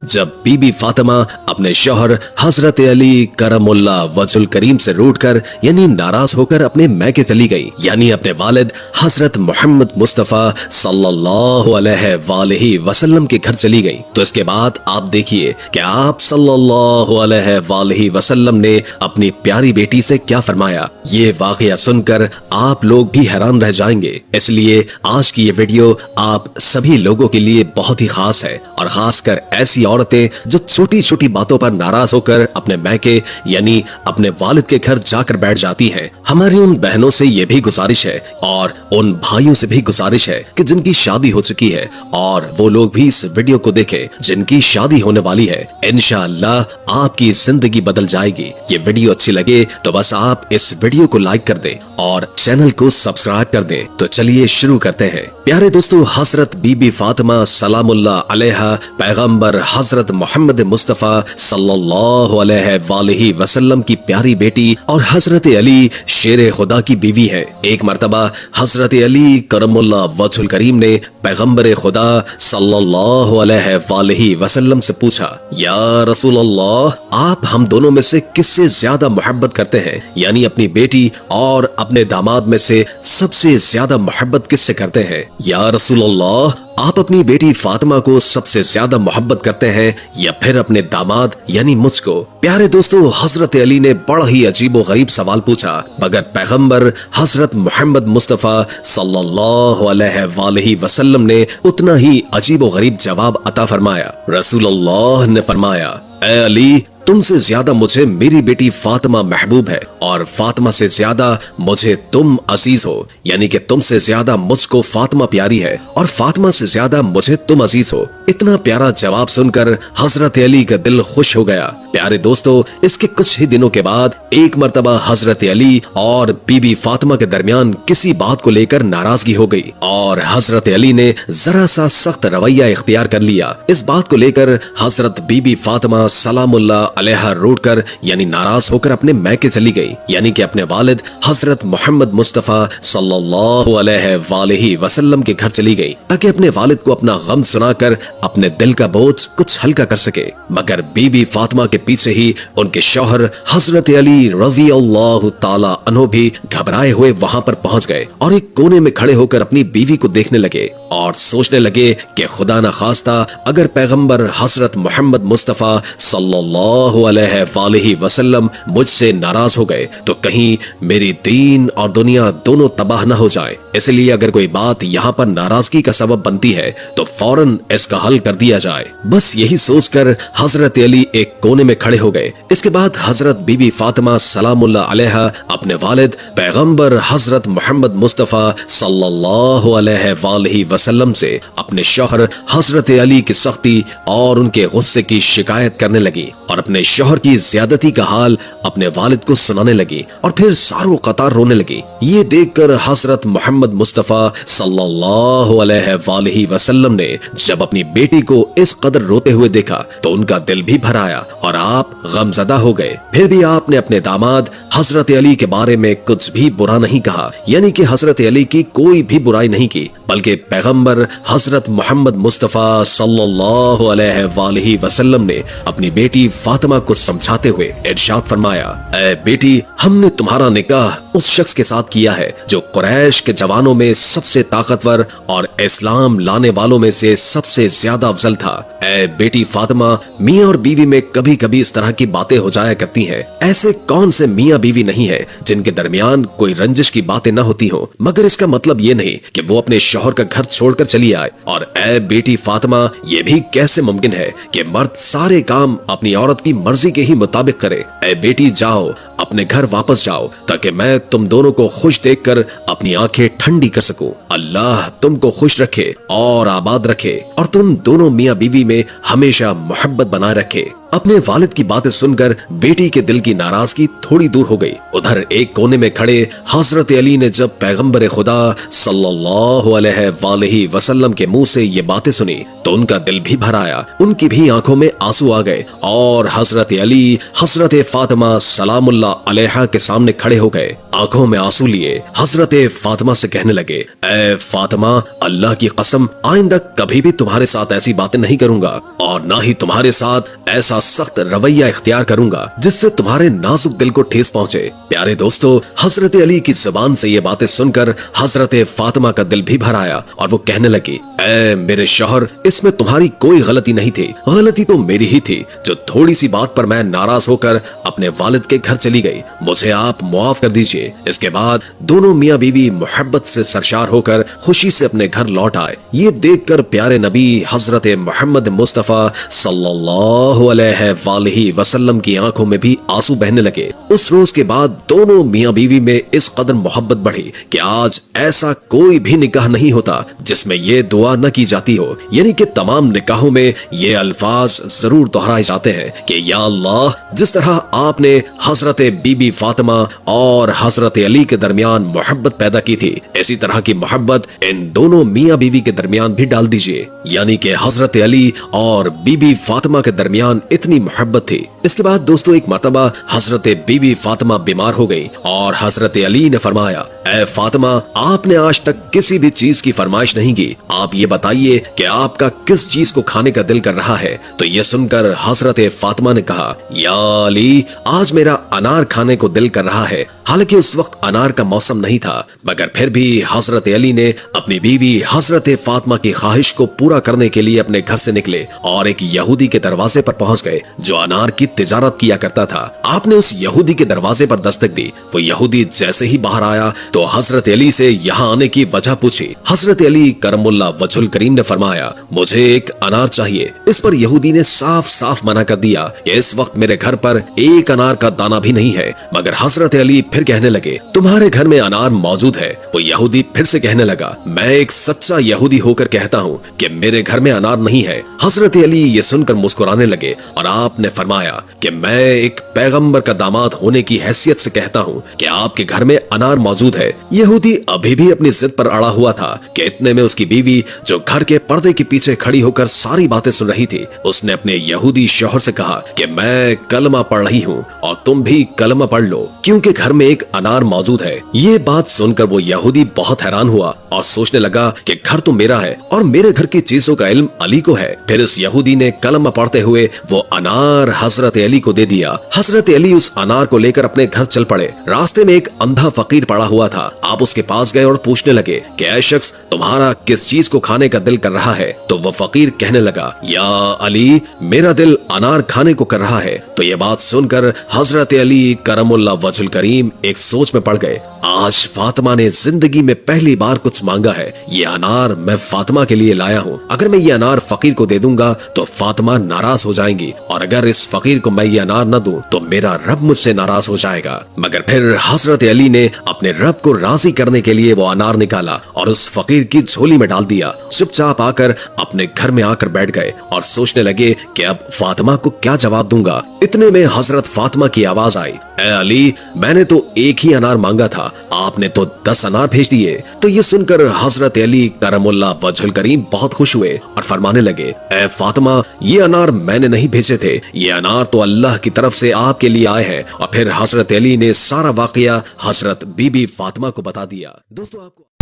जब बीबी फातिमा अपने शौहर हजरत अली करमुल्लाह वजहुल करीम से रूठकर यानी नाराज होकर अपने मैके चली गई, यानी अपने वालिद हजरत मोहम्मद मुस्तफा सल्लल्लाहु अलैहि वसल्लम के घर चली गई, तो इसके बाद आप देखिए कि आप सल्लल्लाहु अलैहि वसल्लम ने अपनी प्यारी बेटी से क्या फरमाया। ये वाकया सुनकर आप लोग भी हैरान रह जाएंगे। इसलिए आज की ये वीडियो आप सभी लोगों के लिए बहुत ही खास है, और खासकर ऐसी औरतें जो छोटी छोटी बातों पर नाराज होकर अपने मैके यानी अपने वालिद के घर जाकर बैठ जाती हैं। हमारी उन बहनों से ये भी गुजारिश है और उन भाइयों से भी गुजारिश है कि जिनकी शादी हो चुकी है और वो लोग भी इस वीडियो को देखें जिनकी शादी होने वाली है। इंशाअल्लाह आपकी जिंदगी बदल जाएगी। ये वीडियो अच्छी लगे तो बस आप इस वीडियो को लाइक कर दें और चैनल को सब्सक्राइब कर दें। तो चलिए शुरू करते हैं। प्यारे दोस्तों, हजरत बीबी फातिमा सलामुल्लाह अलैहा पैगंबर हजरत मोहम्मद मुस्तफा सल्लल्लाहु अलैहि वसल्लम की प्यारी बेटी और हजरत अली शेर खुदा की बीवी है। एक मर्तबा हजरत अली करमुल्लाह वजहुल करीम ने पैगंबर खुदा सल्लल्लाहु अलैहि वसल्लम से पूछा, या रसूल अल्लाह, आप हम दोनों में से किससे ज्यादा मोहब्बत करते हैं? यानी अपनी बेटी और अपने दामाद में से सबसे ज्यादा मोहब्बत किससे करते हैं? या रसूल अल्लाह, आप अपनी बेटी फातिमा को सबसे ज्यादा मोहब्बत करते हैं या फिर अपने दामाद यानी मुझको? प्यारे दोस्तों, हजरत अली ने बड़ा ही अजीबो गरीब सवाल पूछा, मगर पैगंबर हजरत मोहम्मद मुस्तफा सल्लल्लाहु अलैहि वसल्लम ने उतना ही अजीबो गरीब जवाब अता फरमाया। रसूल अल्लाह ने फरमाया, ऐ अली, तुमसे ज्यादा मुझे मेरी बेटी फातिमा महबूब है और फातिमा से ज्यादा मुझे तुम अजीज हो, यानी कि तुमसे ज्यादा मुझको फातिमा प्यारी है और फातिमा से ज्यादा मुझे तुम अजीज हो। इतना प्यारा जवाब सुनकर हजरत अली का दिल खुश हो गया। प्यारे दोस्तों, इसके कुछ ही दिनों के बाद एक मर्तबा हजरत अली और बीबी फातिमा के दरमियान किसी बात को लेकर नाराजगी हो गई और हजरत अली ने जरा सा सख्त रवैया इख्तियार कर लिया। इस बात को लेकर हजरत बीबी फातिमा सलामुल्लाह अलैहा रूठकर यानी नाराज होकर अपने मैके चली गई, यानी कि अपने वालिद हजरत मोहम्मद मुस्तफा सल्लल्लाहु अलैहि वसल्लम के घर चली गई, ताकि अपने वालिद को अपना गम सुनाकर अपने दिल का बोझ कुछ हल्का कर सके। मगर बीबी फातिमा के पीछे ही उनके शौहर हजरत अली रज़ी अल्लाह ताला अन्हु भी घबराए हुए वहां पर पहुंच गए और एक कोने में खड़े होकर अपनी बीवी को देखने लगे और सोचने लगे कि खुदा न खास्ता अगर पैगंबर हजरत मोहम्मद मुस्तफा सल्लल्लाहु अलैहि वसल्लम मुझसे नाराज हो गए तो कहीं मेरी दीन और दुनिया दोनों तबाह न हो जाए। इसलिए अगर कोई बात यहाँ पर नाराजगी का सबब बनती है तो फौरन इसका हल कर दिया जाए। बस यही सोचकर हजरत अली एक कोने में खड़े हो गए। इसके बाद हजरत बीबी फातिमा सलामुल्लाह अलैहा अपने वालिद पैगंबर हजरत मोहम्मद मुस्तफा सल्लल्लाहु अलैहि वसल्लम से अपने शौहर हजरत अली की सख्ती और उनके गुस्से की शिकायत करने लगी और अपने शौहर की ज्यादती का हाल अपने वालिद को सुनाने लगी और फिर सारों कतार रोने लगी। ये देखकर हजरत मोहम्मद मुस्तफा सल्लल्लाहु अलैहि वसल्लम ने जब अपनी बेटी को इस कदर रोते हुए देखा तो उनका दिल भी भर आया और आप गमजदा हो गए। फिर भी आपने अपने दामाद हजरत अली के बारे में कुछ भी बुरा नहीं कहा, यानी कि हजरत अली की कोई भी बुराई नहीं की, बल्कि पैगंबर हजरत मोहम्मद मुस्तफा सल्लल्लाहु अलैहि वसल्लम ने अपनी बेटी फातिमा को समझाते हुए इरशाद फरमाया, ऐ बेटी, हमने तुम्हारा निकाह उस शख्स के साथ किया है जो कुरैश के जवानों में सबसे ताकतवर और इस्लाम लाने वालों में से सबसे ज्यादा अफजल था। ऐ बेटी फातिमा, मियाँ और बीवी में कभी कभी इस तरह की बातें हो जाया करती हैं। ऐसे कौन से मियाँ बीवी नहीं है जिनके दरमियान कोई रंजिश की बातें न होती हो, मगर इसका मतलब ये नहीं कि वो अपने शौहर का घर छोड़कर चली आए। और ऐ बेटी फातिमा, ये भी कैसे मुमकिन है कि मर्द सारे काम अपनी औरत की मर्जी के ही मुताबिक करे? ऐ बेटी, जाओ अपने घर वापस जाओ ताकि मैं तुम दोनों को खुश देखकर अपनी आंखें ठंडी कर सकूं। अल्लाह तुमको खुश रखे और आबाद रखे और तुम दोनों मियाँ बीवी में हमेशा मोहब्बत बनाए रखे। अपने वालिद की बातें सुनकर बेटी के दिल की नाराजगी थोड़ी दूर हो गई। उधर एक कोने में खड़े हजरत अली ने जब पैगंबर खुदा सल्लल्लाहु अलैहि वसल्लम के मुंह से ये बातें सुनी तो उनका दिल भी भर आया, उनकी भी आंखों में आंसू आ गए और हजरत अली हजरत फातिमा सलामुल्लाह अलैहा के सामने खड़े हो गए। आंखों में आंसू लिए हजरत फातिमा से कहने लगे, ऐ फातिमा, अल्लाह की कसम आइंदा कभी भी तुम्हारे साथ ऐसी बातें नहीं करूंगा और ना ही तुम्हारे साथ ऐसा सख्त रवैया इख्तियार करूंगा जिससे तुम्हारे नाजुक दिल को ठेस पहुंचे। प्यारे दोस्तों, हजरत अली की जुबान से ये बातें सुनकर हजरत फातिमा का दिल भी भर आया और वो कहने लगी, ऐ मेरे शौहर, इसमें तुम्हारी कोई गलती नहीं थी, गलती तो मेरी ही थी जो थोड़ी सी बात पर मैं नाराज होकर अपने वालिद के घर चली गई, मुझे आप मुआफ कर दीजिए। इसके बाद दोनों मियाँ बीवी मोहब्बत से सरशार होकर खुशी से अपने घर लौट आए। ये देखकर प्यारे नबी हजरत मोहम्मद मुस्तफा सल्लल्लाहु अलैहि वसल्लम की आंखों में भी आंसू बहने लगे। उस रोज के बाद दोनों मियाँ बीवी में इस कदर मोहब्बत बढ़ी कि आज ऐसा कोई भी निकाह नहीं होता जिसमें ये दुआ न की जाती हो, यानी कि तमाम निकाहों में ये अल्फाज जरूर दोहराए जाते हैं कि या अल्लाह, जिस तरह आपने हजरत बीबी फातिमा और हजरत अली के दरमियान मोहब्बत पैदा की थी, इसी तरह की मोहब्बत इन दोनों मियाँ बीवी के दरमियान भी डाल दीजिए। यानी कि हजरत अली और बीबी फातिमा के दरमियान इतनी मोहब्बत थी। इसके बाद दोस्तों एक मर्तबा हजरत बीबी फातिमा बीमार हो गई और हजरत अली ने फरमाया, ऐ फातिमा, आपने आज तक किसी भी चीज की फरमाइश नहीं की, आप ये बताइए कि आपका किस चीज को खाने का दिल कर रहा है। तो ये सुनकर हजरत फातिमा ने कहा, या अली, आज मेरा अनार खाने को दिल कर रहा है। हालांकि उस वक्त अनार का मौसम नहीं था, मगर फिर भी हजरत अली ने अपनी बीवी हजरत फातिमा की ख्वाहिश को पूरा करने के लिए अपने घर से निकले और एक यहूदी के दरवाजे पर पहुंच गए जो अनार की तिजारत किया करता था। आपने उस यहूदी के दरवाजे पर दस्तक दी। वो यहूदी जैसे ही बाहर आया तो हजरत अली से यहाँ आने की वजह पूछी। हजरत अली करमुल्लाह वजहुल करीम ने फरमाया, मुझे एक अनार चाहिए। इस पर यहूदी ने साफ साफ मना कर दिया कि इस वक्त मेरे घर पर एक अनार का दाना भी नहीं है। मगर हजरत अली फिर कहने लगे, तुम्हारे घर में अनार मौजूद है। वो यहूदी फिर से कहने लगा, मैं एक सच्चा यहूदी होकर कहता हूँ कि मेरे घर में अनार नहीं है। हजरत अली ये सुनकर मुस्कुराने लगे और आपने फरमाया कि मैं एक पैगंबर का दामाद होने की हैसियत से कहता हूँ कि आपके घर में अनार मौजूद है। यहूदी अभी भी अपनी जिद पर अड़ा हुआ था कि इतने में उसकी बीवी जो घर के पर्दे के पीछे खड़ी होकर सारी बातें सुन रही थी, उसने अपने यहूदी शौहर से कहा कि मैं कलमा पढ़ रही हूँ और तुम भी कलमा पढ़ लो, क्योंकि घर में एक अनार मौजूद है। ये बात सुनकर वो यहूदी बहुत हैरान हुआ और सोचने लगा कि घर तो मेरा है और मेरे घर की चीजों का इल्म अली को है। फिर इस यहूदी ने कलमा पढ़ते हुए वो अनार हजरत अली को दे दिया। हजरत अली उस अनार को लेकर अपने घर चल पड़े। रास्ते में एक अंधा फकीर पड़ा हुआ था। आप उसके पास गए और पूछने लगे कि ऐ शख्स, तुम्हारा किस चीज को खाने का दिल कर रहा है? तो वो फकीर कहने लगा, या अली, मेरा दिल अनार खाने को कर रहा है। तो ये बात सुनकर हजरत अली करमुल्लाह वजहुल करीम एक सोच में पड़ गए। आज फातिमा ने जिंदगी में पहली बार कुछ मांगा है। ये अनार मैं फातिमा के लिए लाया हूँ। अगर मैं ये अनार फकीर को दे दूंगा तो फातिमा नाराज हो जाएंगी और अगर इस फकीर को मैं ये अनार न दूं तो मेरा रब मुझसे नाराज हो जाएगा। मगर फिर हजरत अली ने अपने रब को राजी करने के लिए वो अनार निकाला और उस फकीर की झोली में डाल दिया। चुपचाप आकर अपने घर में आकर बैठ गए और सोचने लगे कि अब फातिमा को क्या जवाब दूंगा। इतने में हजरत फातिमा की आवाज आई, ऐ अली, मैंने तो एक ही अनार मांगा था, आपने तो 10 अनार भेज दिए। तो ये सुनकर हजरत अली करमुल्लाह वजहुल करीम बहुत खुश हुए और फरमाने लगे, ऐ फातिमा, ये अनार मैंने नहीं भेजे थे, ये अनार तो अल्लाह की तरफ से आपके लिए आए हैं। और फिर हजरत अली ने सारा वाकया हजरत बीबी फातिमा को बता दिया। दोस्तों, आपको